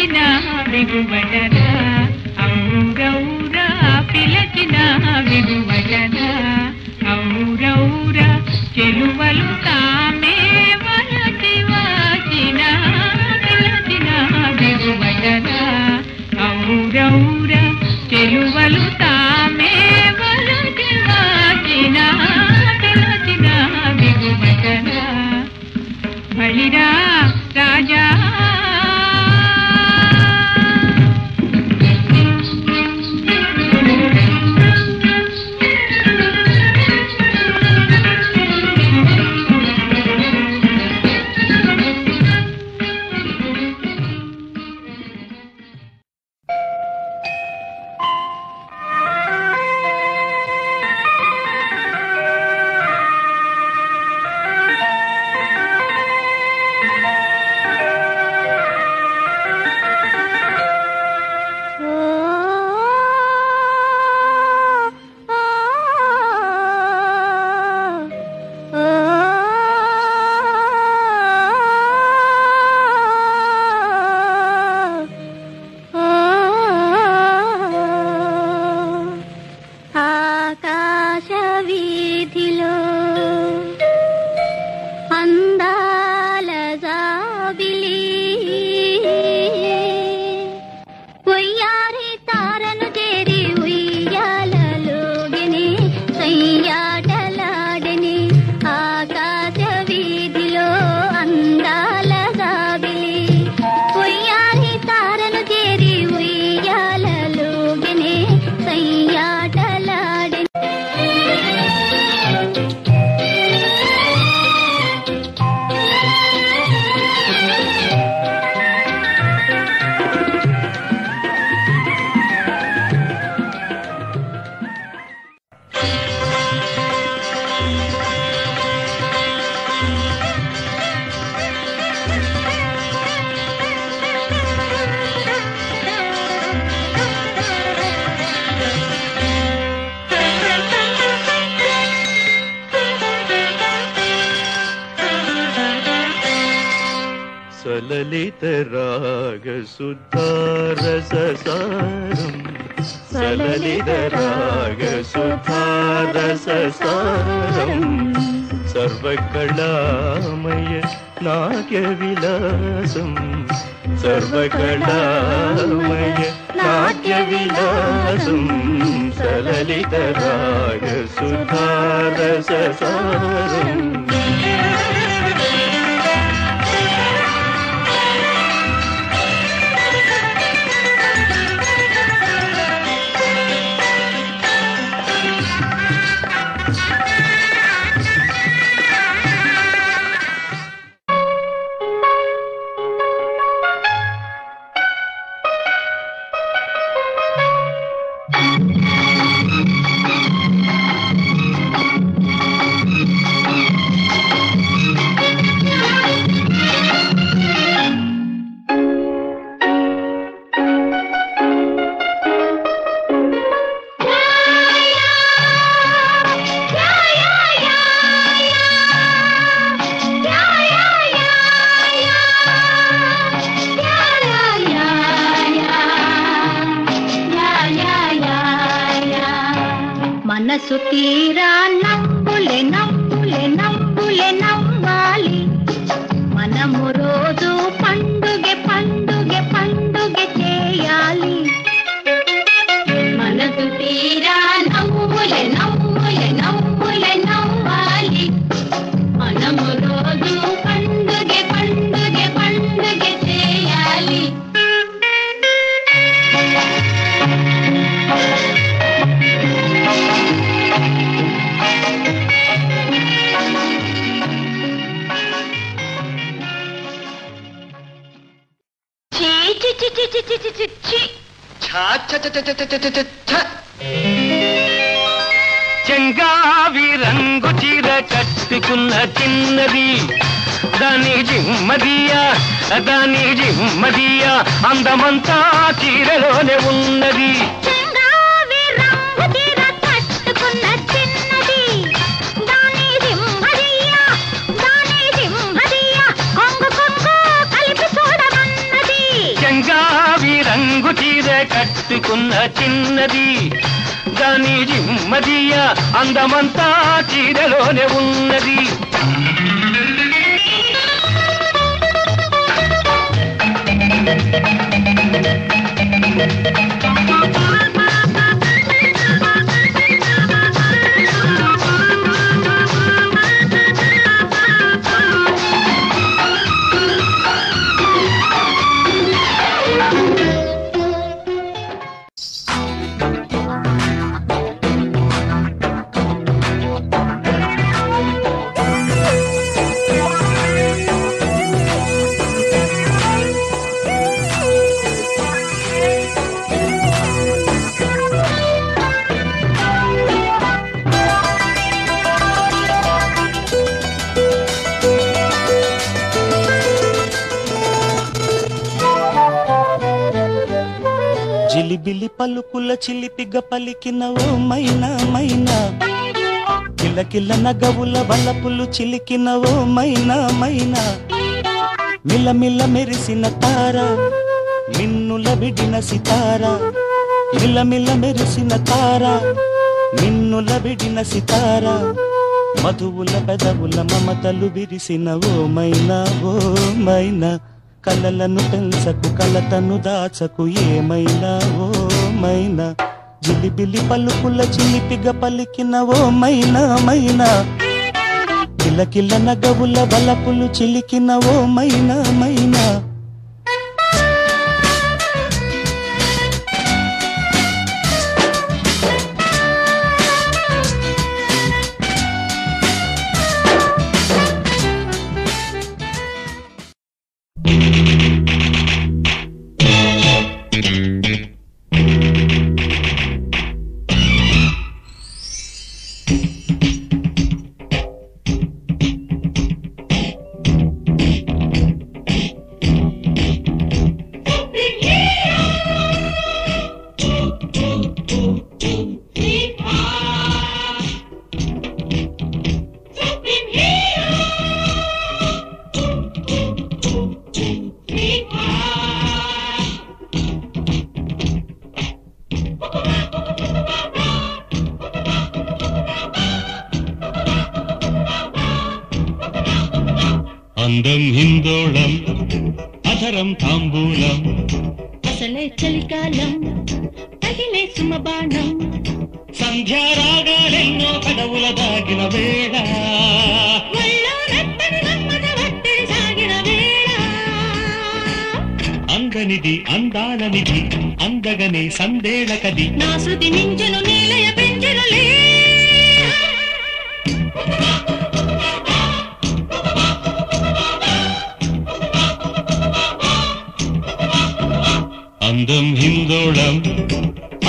పిలచిన విగువటనా ఔరౌరా పిలచిన విగువటనా ఔరౌరా చెలువలు తామే వలసి వచ్చిన పిలచిన విగువటనా ఔరౌరా చెలువలు తామే వలసి వచ్చిన పిలచిన విగువటనా బలిరా రాజా సలలిత రాగ సుధారససారం సలలిత రాగ సుధారససారం సర్వకళామయ నాట్య విలాసం సర్వకళామయ నాట్య విలాసం సలలిత రాగ సుధారససారం మనసు తీరా నవ్వులే నవ్వులే నవ్వులే నవ్వాలి మనము రోజు పండుగ పండుగ పండుగ చేయాలి మనసు తీరా నవ్వులే నవ్వులే నవ్వులే నవ్వాలి మనము రోజు పండుగ పండుగ పండుగ చేయాలి చెంగావి రంగు చీర కట్టుకున్న చిన్నది దాని జిమ్మదియా అందమంతా చీరలోనే ఉన్నది చెంగావి రంగు చీర కట్టుకున్న చిన్నది దాని జిమ్మదియా కొంగు కొంగు కలిపి చూడమన్నది చెంగా కట్టుకున్న చిన్నది దాని జిమ్మదియ అందమంతా చీరలోనే ఉన్నది. జిలిబిలి పలుకుల చిలిపిగ పలికిన ఓ మైనా మైనా, కిలకిల నగవుల వలపులు చిలికిన ఓ మైనా మైనా, మిలమిల మెరిసిన తార మిన్నుల విడిన సితార, మిలమిల మెరిసిన తార మిన్నుల విడిన సితార, మధువుల పెదవుల మమతలు విరిసిన ఓ మైనా ఓ మైనా, కలలను పెంచకు కలతను దాచకు ఏమైనా ఓ మైనా, జిలిబిలి పలుకుల చిలిపిగ పలికిన ఓ మైనా మైనా, కిలకిల నగవుల వలపులు చిలికిన ఓ మైనా మైనా. అందం హిందోళం అధరం తాంబూలం, అసలే చలికాలం తగిలే సుమబాణం, సంధ్యారాగాలెన్నో కడవుల దాగిన వేళ, ఒళ్ళో నత్తని నమ్మద ఒత్తిడి సాగిన వేళ, అందనిది అందాలనిది అందగనే సందేళకది, నా శృతి మించెను నీలయ పెంచెనులే. అందం హిందోళం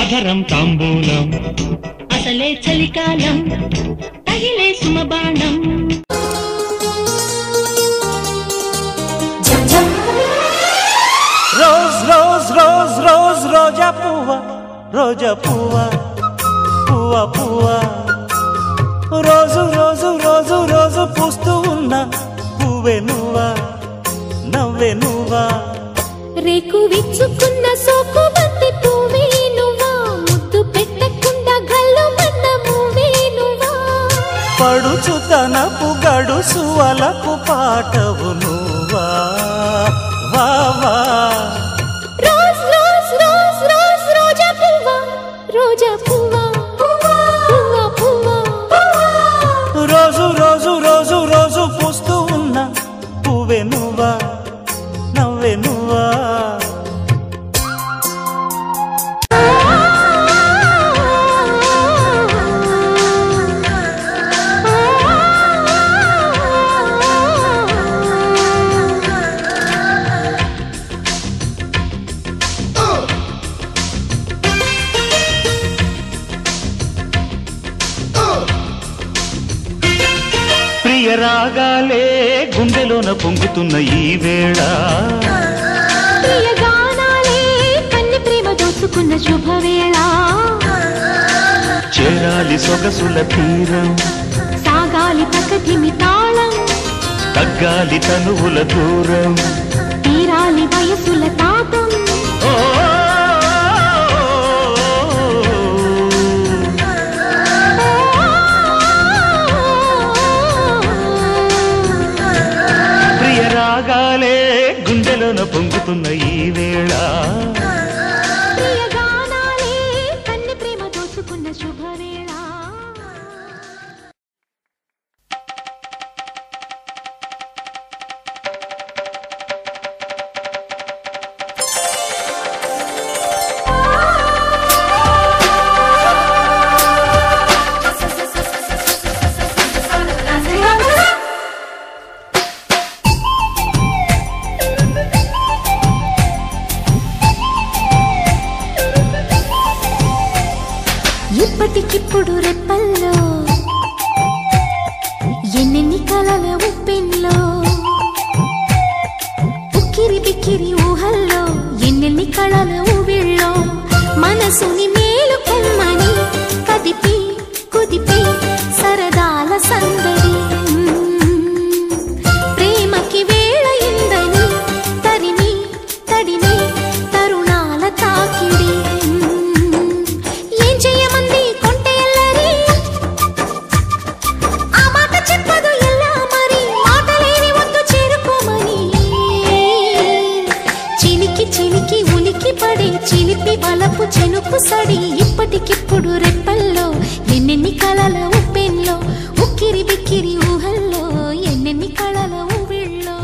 అధరం తాంబూలం, అసలే చలికాలం తగిలే సుమబాణం. రోజ్ రోజ్ రోజ్ రోజ్ రోజా పువ్వ రోజా పువ్వ పువ్వ పువ్వ, రోజు రోజు రోజు రోజు పూస్తూ ఉన్న పువ్వే నువ్వా నవ్వే నువ్వా, రేకు విచ్చుకున్న సోకు బంతి పువ్వే నువ్వా, ముద్దు పెట్టకుండా గల్లు మన్న పువ్వే నువ్వా, పడుచు తనపు గడుసు అలకు పాటవు నువ్వా వా వా. రోజ్ రోజ్ రోజ్ రోజ్ రోజా పువ్వా రోజా పువ్వా పువ్వా పువ్వా, రోజు రోజు రోజు రోజు పూస్తూ ఉన్న పువ్వే నువ్వా నవ్వే నువ్వా. ప్రియ రాగాలే గుండెలోన పొంగుతున్న ఈ వేళ, ప్రియ గానాలే కన్ని ప్రేమ దోచుకున్న శుభవేళ, చేరాలి సొగసుల తీరం సాగాలి ప్రకృతిమి తాళం, తగ్గాలి తనువుల దూరం, తీరాలి వయసుల తాపం, ఓ గుండెలోన పొంగుతున్న ఈ వేళ ప్రియగానాలే కన్ని ప్రేమ దోచుకున్న శుభవేళ. ఇప్పటికిప్పుడు రెప్పల్లో ఎన్నెన్ని కలల ఉప్పెన్లో ఉక్కిరి బిక్కిరి ఊహల్లో ఎన్నెన్ని కళల ఊవిళ్ళో మనసుని మేలు కొమ్మని కదిపి కుదిపి సరదాల సందడి ప్రేమకి వేళ ఇందని తరిమి తడిమి తరుణాల తాకిడి చిలిపి వలపు చెనుపు సడి ఇప్పటికిప్పుడు రెప్పల్లో ఎన్నెన్ని కళల ఉప్పెన్లో ఉక్కిరి బిక్కిరి ఊహల్లో ఎన్నెన్ని కళల ఊవిళ్ళో.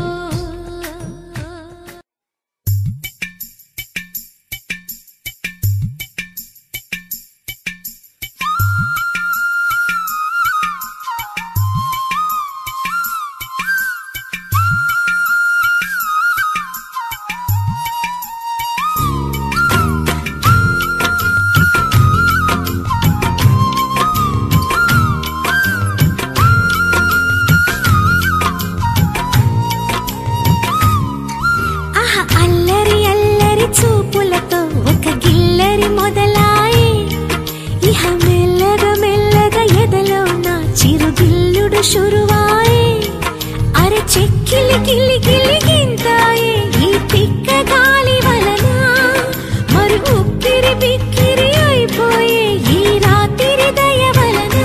చూపులతో ఒక గిల్లరి మొదలాయి ఇహ మెల్లగా మెల్లగా ఎదలో నా చిరుగిల్లుడు శురువాయి అరే చెక్కిలి గిల్లి గిల్లి గింతాయి ఈ తిక్క గాలి వలన మరి ఉక్కిరి బిక్కిరి అయిపోయే ఈ రాత్రి దయ వలన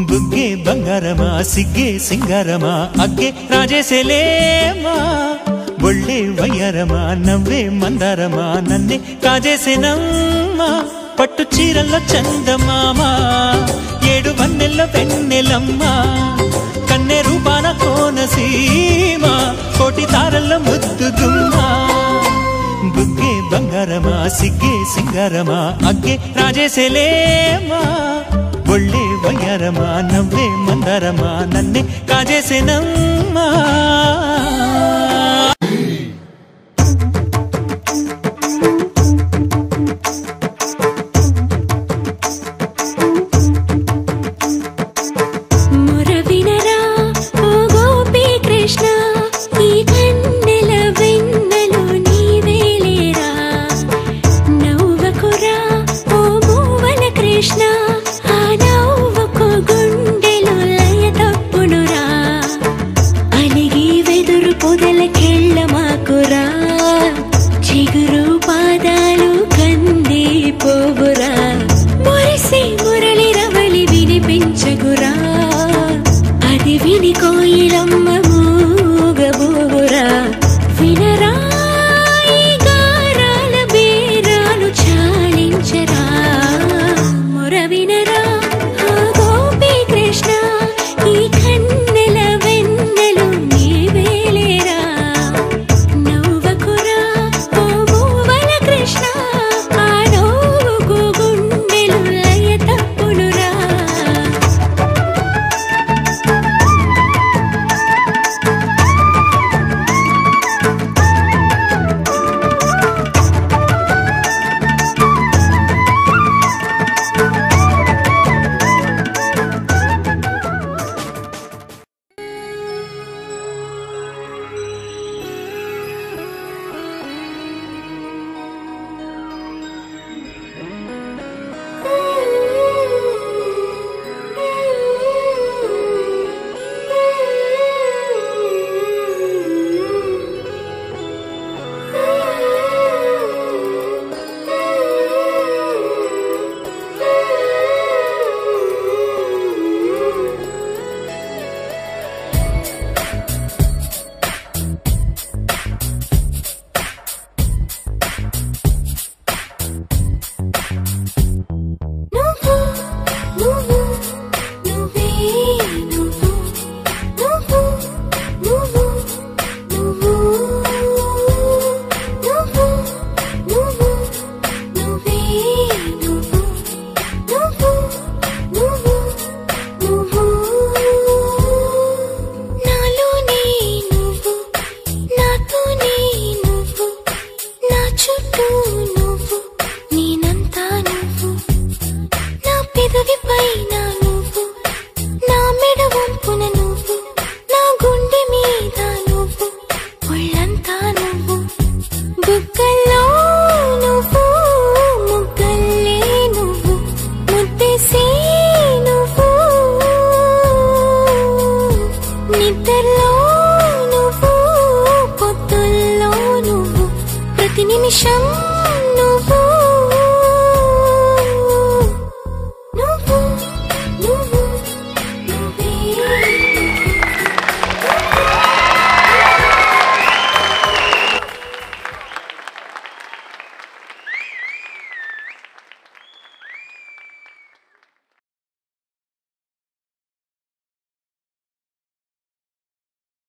బుగ్గే బంగారమా సిగ్గే సింగారమా అగ్గే రాజేసేలేమా ఒళ్ళే వయ్యారమా నవ్వే మందారమా నన్నే కాజేసేనమ్మా పట్టు చీరల్లో చందమామా ఏడు వన్నెల్లో వెన్నెలమ్మా కన్నె రూపాన కోనసీమ కోటి తారల్లో ముద్దుగుమ్మా బుగ్గే బంగారమా సిగ్గే సింగారమా అగ్గే రాజేసేలేమా ఒళ్ళే వయ్యారమా నవ్వే మందారమా నన్నే కాజేసేనమ్మా.